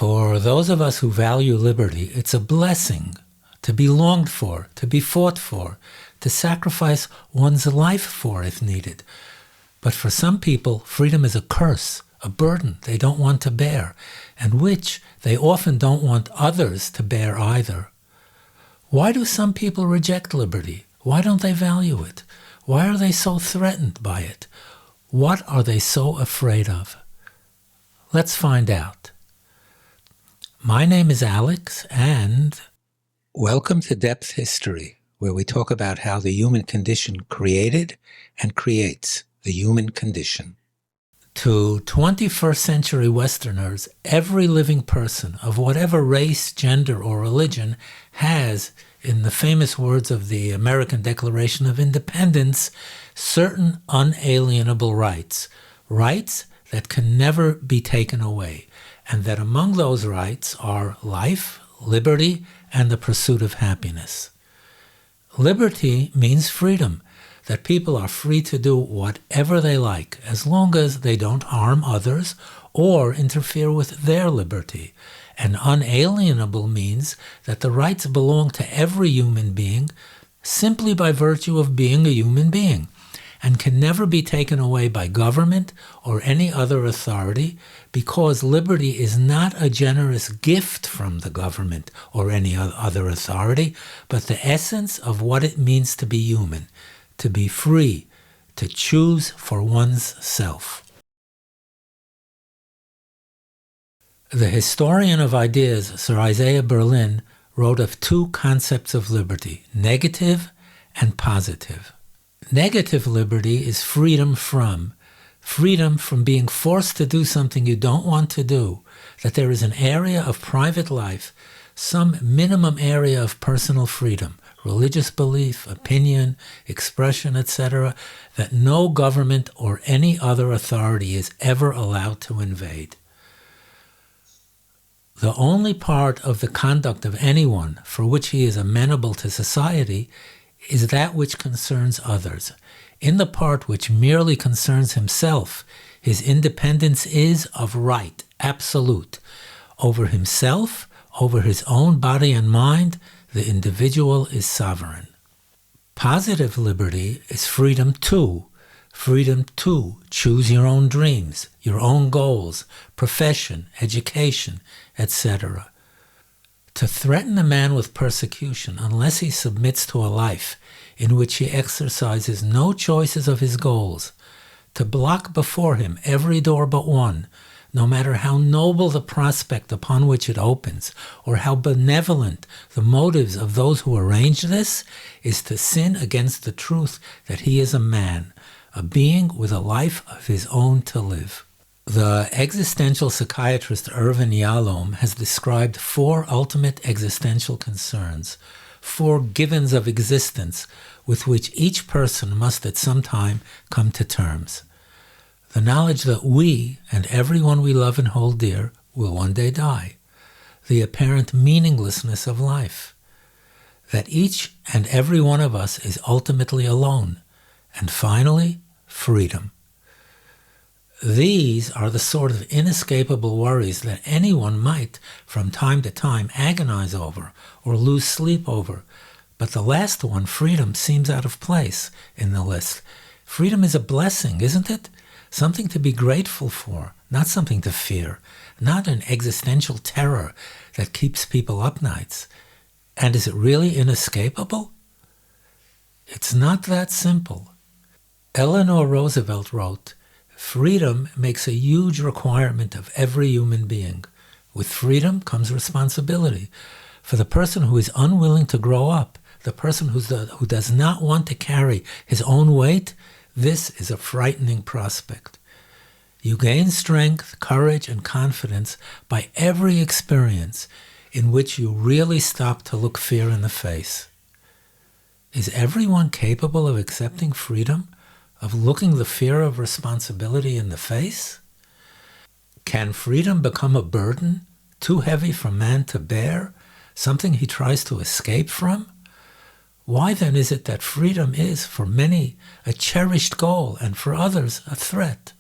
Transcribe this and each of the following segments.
For those of us who value liberty, it's a blessing to be longed for, to be fought for, to sacrifice one's life for if needed. But for some people, freedom is a curse, a burden they don't want to bear, and which they often don't want others to bear either. Why do some people reject liberty? Why don't they value it? Why are they so threatened by it? What are they so afraid of? Let's find out. My name is Alex, and welcome to Depth History, where we talk about how the human condition created and creates the human condition. To 21st century Westerners, every living person of whatever race, gender, or religion has, in the famous words of the American Declaration of Independence, certain unalienable rights, rights that can never be taken away, and that among those rights are life, liberty, and the pursuit of happiness. Liberty means freedom, that people are free to do whatever they like, as long as they don't harm others or interfere with their liberty. And unalienable means that the rights belong to every human being simply by virtue of being a human being, and can never be taken away by government or any other authority, because liberty is not a generous gift from the government or any other authority, but the essence of what it means to be human, to be free, to choose for one's self. The historian of ideas, Sir Isaiah Berlin, wrote of two concepts of liberty, negative and positive. Negative liberty is freedom from being forced to do something you don't want to do, that there is an area of private life, some minimum area of personal freedom, religious belief, opinion, expression, etc., that no government or any other authority is ever allowed to invade. The only part of the conduct of anyone for which he is amenable to society is that which concerns others. In the part which merely concerns himself, his independence is of right, absolute. Over himself, over his own body and mind, the individual is sovereign. Positive liberty is freedom to choose your own dreams, your own goals, profession, education, etc. To threaten a man with persecution unless he submits to a life in which he exercises no choices of his goals, to block before him every door but one, no matter how noble the prospect upon which it opens, or how benevolent the motives of those who arrange this, is to sin against the truth that he is a man, a being with a life of his own to live. The existential psychiatrist Irvin Yalom has described four ultimate existential concerns, four givens of existence with which each person must at some time come to terms. The knowledge that we and everyone we love and hold dear will one day die. The apparent meaninglessness of life. That each and every one of us is ultimately alone. And finally, freedom. These are the sort of inescapable worries that anyone might, from time to time, agonize over or lose sleep over. But the last one, freedom, seems out of place in the list. Freedom is a blessing, isn't it? Something to be grateful for, not something to fear, not an existential terror that keeps people up nights. And is it really inescapable? It's not that simple. Eleanor Roosevelt wrote, "Freedom makes a huge requirement of every human being. With freedom comes responsibility. For the person who is unwilling to grow up, the person who does not want to carry his own weight, this is a frightening prospect. You gain strength, courage, and confidence by every experience in which you really stop to look fear in the face." Is everyone capable of accepting freedom, of looking the fear of responsibility in the face? Can freedom become a burden, too heavy for man to bear, something he tries to escape from? Why then is it that freedom is, for many, a cherished goal and for others a threat?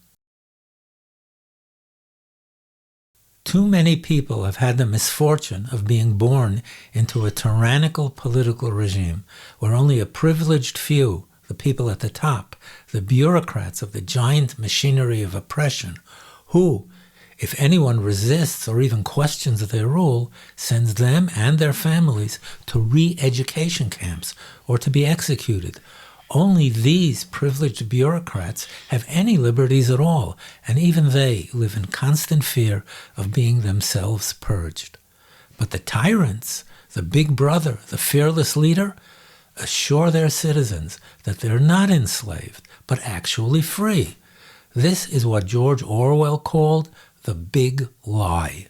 Too many people have had the misfortune of being born into a tyrannical political regime where only a privileged few, the people at the top, the bureaucrats of the giant machinery of oppression, who, if anyone resists or even questions their rule, sends them and their families to re-education camps or to be executed. Only these privileged bureaucrats have any liberties at all, and even they live in constant fear of being themselves purged. But the tyrants, the big brother, the fearless leader, assure their citizens that they're not enslaved, but actually free. This is what George Orwell called the big lie.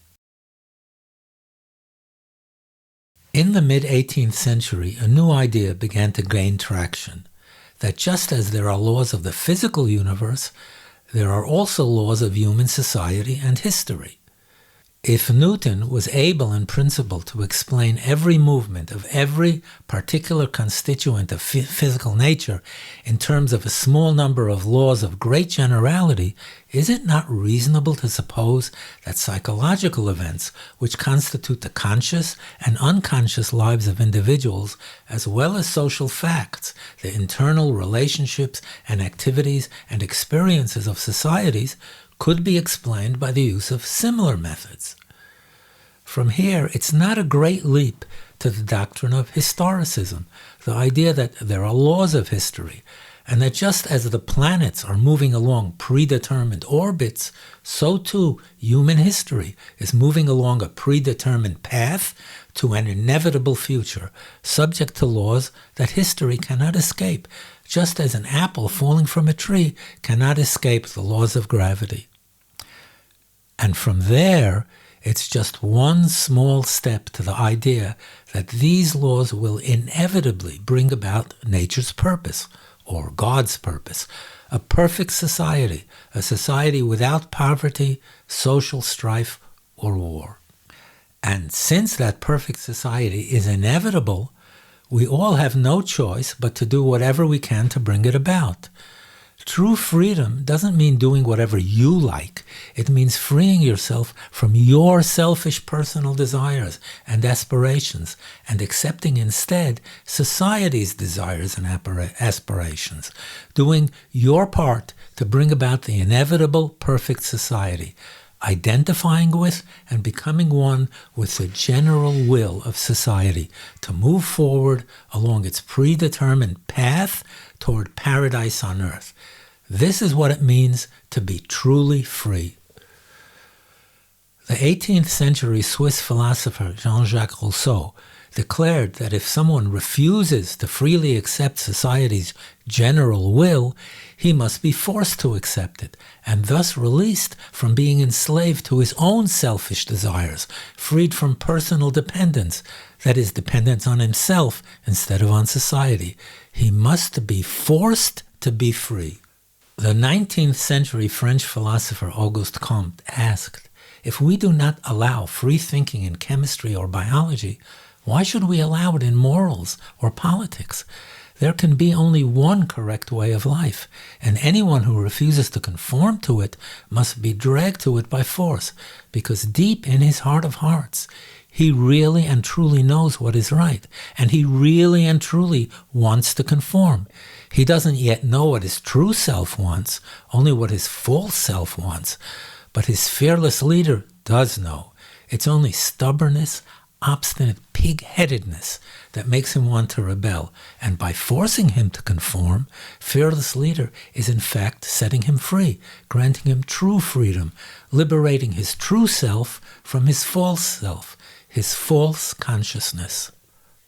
In the mid-18th century, a new idea began to gain traction, that just as there are laws of the physical universe, there are also laws of human society and history. If Newton was able in principle to explain every movement of every particular constituent of physical nature in terms of a small number of laws of great generality, is it not reasonable to suppose that psychological events, which constitute the conscious and unconscious lives of individuals, as well as social facts, the internal relationships and activities and experiences of societies, could be explained by the use of similar methods? From here, it's not a great leap to the doctrine of historicism, the idea that there are laws of history, and that just as the planets are moving along predetermined orbits, so too human history is moving along a predetermined path to an inevitable future, subject to laws that history cannot escape, just as an apple falling from a tree cannot escape the laws of gravity. And from there, it's just one small step to the idea that these laws will inevitably bring about nature's purpose, or God's purpose, a perfect society, a society without poverty, social strife, or war. And since that perfect society is inevitable, we all have no choice but to do whatever we can to bring it about. True freedom doesn't mean doing whatever you like. It means freeing yourself from your selfish personal desires and aspirations and accepting instead society's desires and aspirations, doing your part to bring about the inevitable perfect society, identifying with and becoming one with the general will of society to move forward along its predetermined path toward paradise on earth. This is what it means to be truly free. The 18th century Swiss philosopher Jean-Jacques Rousseau declared that if someone refuses to freely accept society's general will, he must be forced to accept it, and thus released from being enslaved to his own selfish desires, freed from personal dependence, that is, dependence on himself instead of on society. He must be forced to be free. The 19th century French philosopher Auguste Comte asked, if we do not allow free thinking in chemistry or biology, why should we allow it in morals or politics? There can be only one correct way of life, and anyone who refuses to conform to it must be dragged to it by force, because deep in his heart of hearts, he really and truly knows what is right, and he really and truly wants to conform. He doesn't yet know what his true self wants, only what his false self wants. But his fearless leader does know. It's only stubbornness, obstinate pig-headedness that makes him want to rebel. And by forcing him to conform, fearless leader is in fact setting him free, granting him true freedom, liberating his true self from his false consciousness.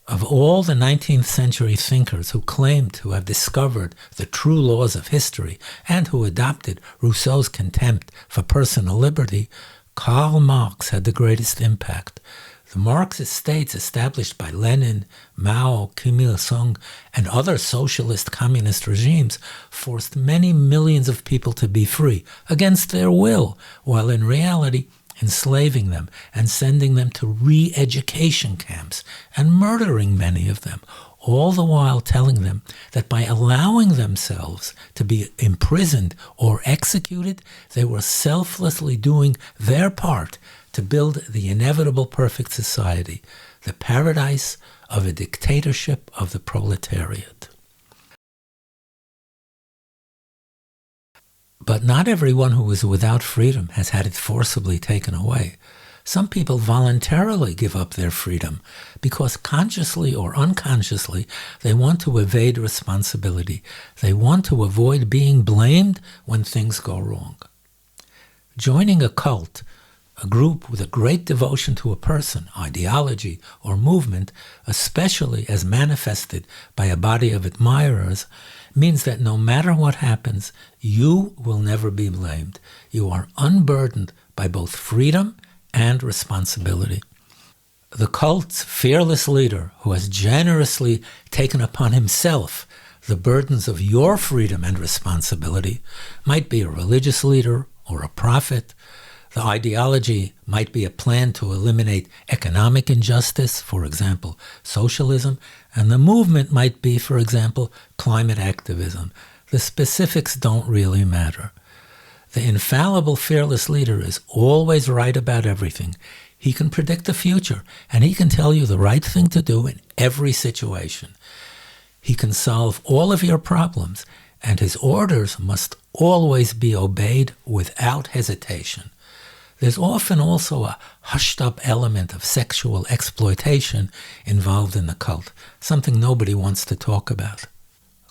Of all the 19th century thinkers who claimed to have discovered the true laws of history and who adopted Rousseau's contempt for personal liberty, Karl Marx had the greatest impact. The Marxist states established by Lenin, Mao, Kim Il-sung, and other socialist communist regimes forced many millions of people to be free against their will, while in reality enslaving them and sending them to re-education camps and murdering many of them, all the while telling them that by allowing themselves to be imprisoned or executed, they were selflessly doing their part to build the inevitable perfect society, the paradise of a dictatorship of the proletariat. But not everyone who is without freedom has had it forcibly taken away. Some people voluntarily give up their freedom because consciously or unconsciously they want to evade responsibility. They want to avoid being blamed when things go wrong. Joining a cult, a group with a great devotion to a person, ideology, or movement, especially as manifested by a body of admirers, means that no matter what happens, you will never be blamed. You are unburdened by both freedom and responsibility. The cult's fearless leader, who has generously taken upon himself the burdens of your freedom and responsibility, might be a religious leader or a prophet. The ideology might be a plan to eliminate economic injustice, for example, socialism, and the movement might be, for example, climate activism. The specifics don't really matter. The infallible, fearless leader is always right about everything. He can predict the future, and he can tell you the right thing to do in every situation. He can solve all of your problems, and his orders must always be obeyed without hesitation. There's often also a hushed-up element of sexual exploitation involved in the cult, something nobody wants to talk about.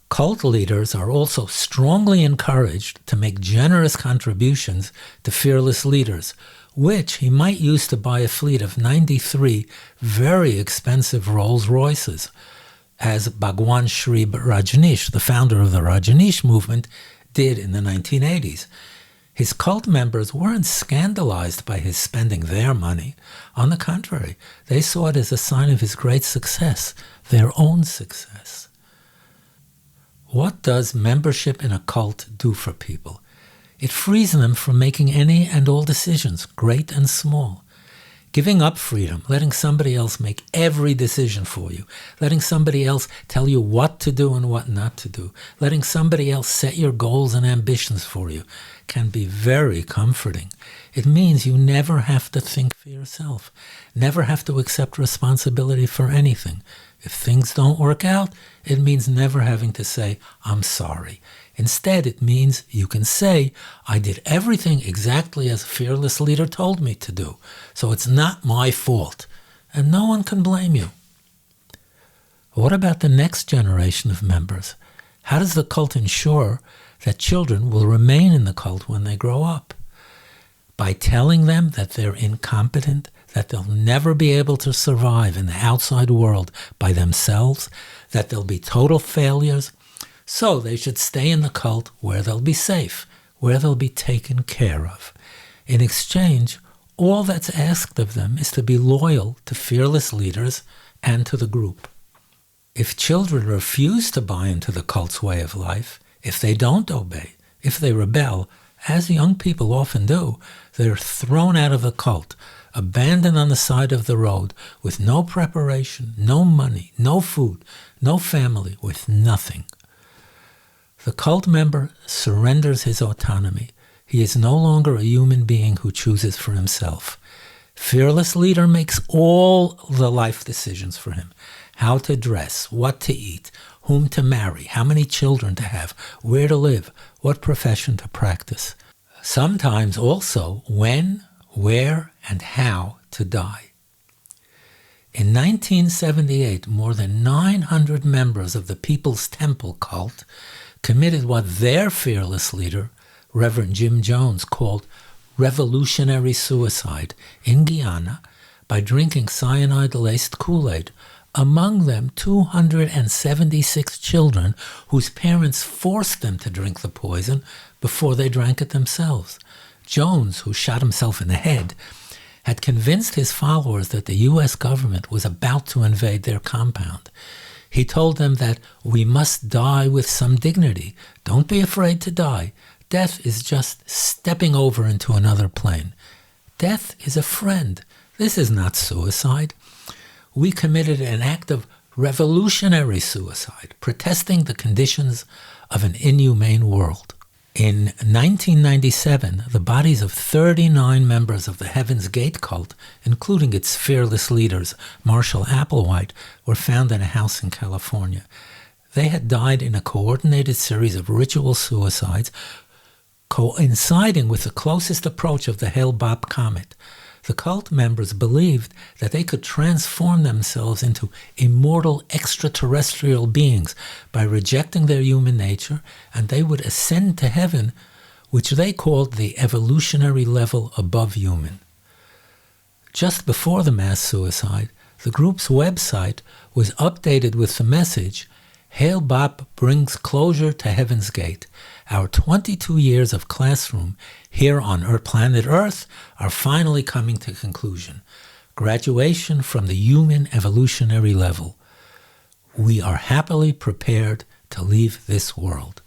Cult leaders are also strongly encouraged to make generous contributions to fearless leaders, which he might use to buy a fleet of 93 very expensive Rolls Royces, as Bhagwan Sri Rajneesh, the founder of the Rajneesh movement, did in the 1980s. His cult members weren't scandalized by his spending their money. On the contrary, they saw it as a sign of his great success, their own success. What does membership in a cult do for people? It frees them from making any and all decisions, great and small. Giving up freedom, letting somebody else make every decision for you, letting somebody else tell you what to do and what not to do, letting somebody else set your goals and ambitions for you, can be very comforting. It means you never have to think for yourself, never have to accept responsibility for anything. If things don't work out, it means never having to say, I'm sorry. Instead, it means you can say, I did everything exactly as a fearless leader told me to do, so it's not my fault, and no one can blame you. What about the next generation of members? How does the cult ensure that children will remain in the cult when they grow up? By telling them that they're incompetent, that they'll never be able to survive in the outside world by themselves, that they'll be total failures, so they should stay in the cult where they'll be safe, where they'll be taken care of. In exchange, all that's asked of them is to be loyal to fearless leaders and to the group. If children refuse to buy into the cult's way of life, if they don't obey, if they rebel, as young people often do, they're thrown out of the cult, abandoned on the side of the road, with no preparation, no money, no food, no family, with nothing. The cult member surrenders his autonomy. He is no longer a human being who chooses for himself. Fearless leader makes all the life decisions for him. How to dress, what to eat, whom to marry, how many children to have, where to live, what profession to practice. Sometimes also when, where, and how to die. In 1978, more than 900 members of the People's Temple cult committed what their fearless leader, Reverend Jim Jones, called revolutionary suicide in Guyana by drinking cyanide-laced Kool-Aid, among them 276 children whose parents forced them to drink the poison before they drank it themselves. Jones, who shot himself in the head, had convinced his followers that the U.S. government was about to invade their compound. He told them that we must die with some dignity. Don't be afraid to die. Death is just stepping over into another plane. Death is a friend. This is not suicide. We committed an act of revolutionary suicide, protesting the conditions of an inhumane world. In 1997, the bodies of 39 members of the Heaven's Gate cult, including its fearless leaders, Marshall Applewhite, were found in a house in California. They had died in a coordinated series of ritual suicides, coinciding with the closest approach of the Hale-Bopp comet. The cult members believed that they could transform themselves into immortal extraterrestrial beings by rejecting their human nature, and they would ascend to heaven, which they called the evolutionary level above human. Just before the mass suicide, the group's website was updated with the message, "Hale-Bopp brings closure to Heaven's Gate. Our 22 years of classroom here on planet Earth are finally coming to conclusion. Graduation from the human evolutionary level. We are happily prepared to leave this world."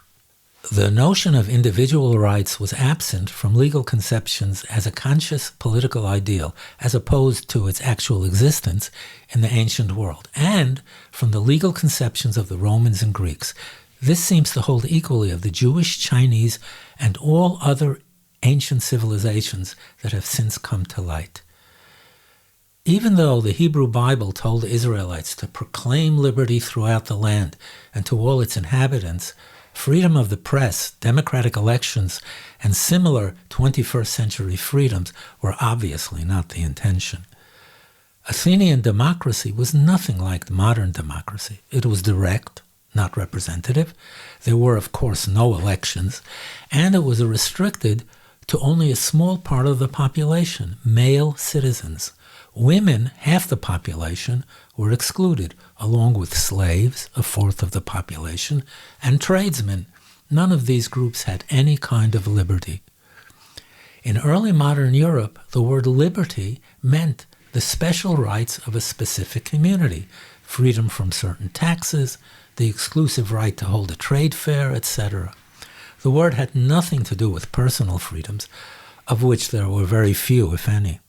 The notion of individual rights was absent from legal conceptions as a conscious political ideal, as opposed to its actual existence in the ancient world, and from the legal conceptions of the Romans and Greeks. This seems to hold equally of the Jewish, Chinese, and all other ancient civilizations that have since come to light. Even though the Hebrew Bible told the Israelites to proclaim liberty throughout the land and to all its inhabitants, freedom of the press, democratic elections, and similar 21st century freedoms were obviously not the intention. Athenian democracy was nothing like modern democracy. It was direct, not representative. There were, of course, no elections, and it was restricted to only a small part of the population, male citizens. Women, half the population, were excluded, along with slaves, a fourth of the population, and tradesmen. None of these groups had any kind of liberty. In early modern Europe, the word liberty meant the special rights of a specific community, freedom from certain taxes, the exclusive right to hold a trade fair, etc. The word had nothing to do with personal freedoms, of which there were very few, if any.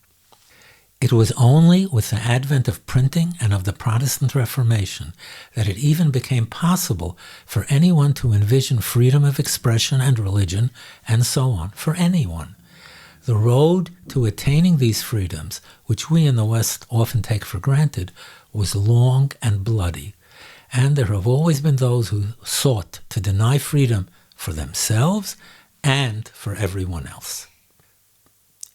It was only with the advent of printing and of the Protestant Reformation that it even became possible for anyone to envision freedom of expression and religion, and so on, for anyone. The road to attaining these freedoms, which we in the West often take for granted, was long and bloody, and there have always been those who sought to deny freedom for themselves and for everyone else.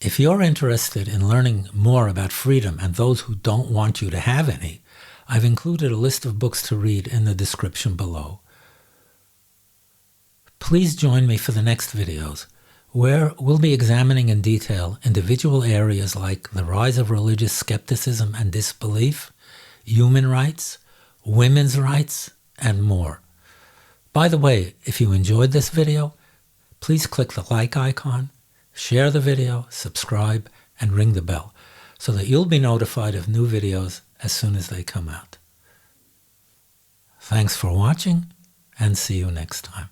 If you're interested in learning more about freedom and those who don't want you to have any, I've included a list of books to read in the description below. Please join me for the next videos, where we'll be examining in detail individual areas like the rise of religious skepticism and disbelief, human rights, women's rights, and more. By the way, if you enjoyed this video, please click the like icon, share the video, subscribe, and ring the bell so that you'll be notified of new videos as soon as they come out. Thanks for watching, and see you next time.